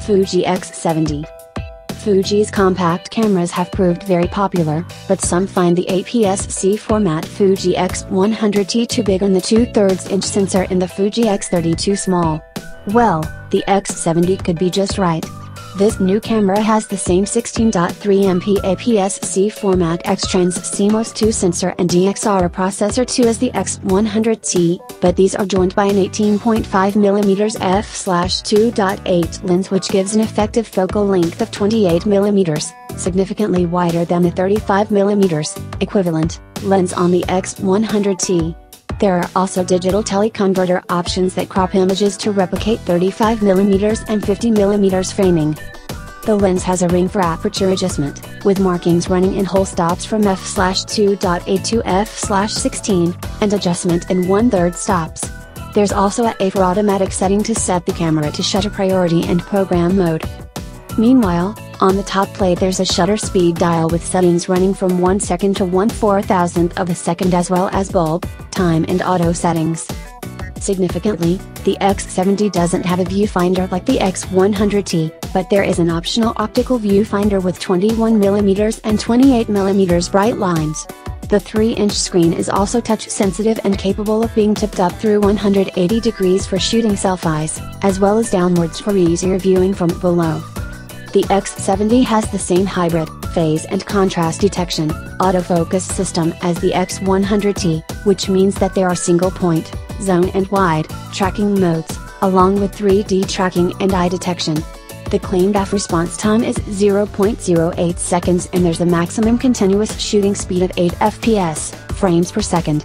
Fuji X70. Fuji's compact cameras have proved very popular, but some find the APS-C format Fuji X100T too big and the 2/3 inch sensor in the Fuji X30 too small. Well, the X70 could be just right. This new camera has the same 16.3MP APS-C format X-Trans CMOS II sensor and EXR Processor II as the X100T, but these are joined by an 18.5mm f/2.8 lens which gives an effective focal length of 28mm, significantly wider than the 35mm equivalent lens on the X100T. There are also digital teleconverter options that crop images to replicate 35mm and 50mm framing. The lens has a ring for aperture adjustment, with markings running in hole stops from f/2.8 to f/16, and adjustment in 1/3 stops. There's also a for automatic setting to set the camera to shutter priority and program mode. Meanwhile, on the top plate there's a shutter speed dial with settings running from 1 second to 1/4000th of a second as well as bulb, time and auto settings. Significantly, the X70 doesn't have a viewfinder like the X100T, but there is an optional optical viewfinder with 21mm and 28mm bright lines. The 3-inch screen is also touch sensitive and capable of being tipped up through 180 degrees for shooting selfies, as well as downwards for easier viewing from below. The X70 has the same hybrid, phase and contrast detection, autofocus system as the X100T, which means that there are single point, zone and wide, tracking modes, along with 3D tracking and eye detection. The claimed f-response time is 0.08 seconds and there's a maximum continuous shooting speed of 8 FPS, frames per second.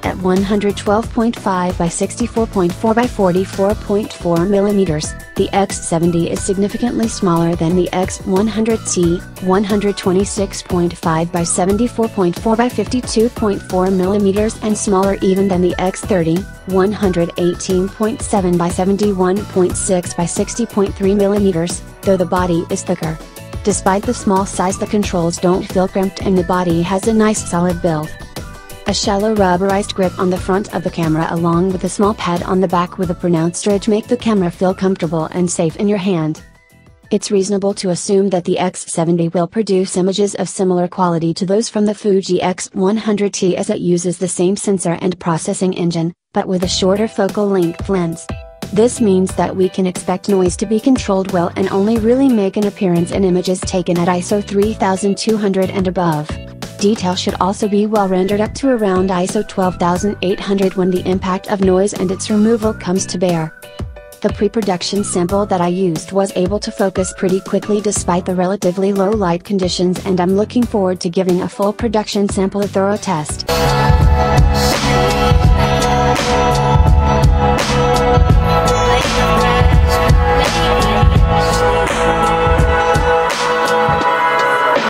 At 112.5 by 64.4 by 44.4mm, the X70 is significantly smaller than the X100T, 126.5 by 74.4 by 52.4mm and smaller even than the X30, 118.7 by 71.6 by 60.3mm, though the body is thicker. Despite the small size, the controls don't feel cramped and the body has a nice solid build. A shallow rubberized grip on the front of the camera along with a small pad on the back with a pronounced ridge make the camera feel comfortable and safe in your hand. It's reasonable to assume that the X70 will produce images of similar quality to those from the Fuji X100T as it uses the same sensor and processing engine, but with a shorter focal length lens. This means that we can expect noise to be controlled well and only really make an appearance in images taken at ISO 3200 and above. Detail should also be well rendered up to around ISO 12800 when the impact of noise and its removal comes to bear. The pre-production sample that I used was able to focus pretty quickly despite the relatively low light conditions, and I'm looking forward to giving a full production sample a thorough test.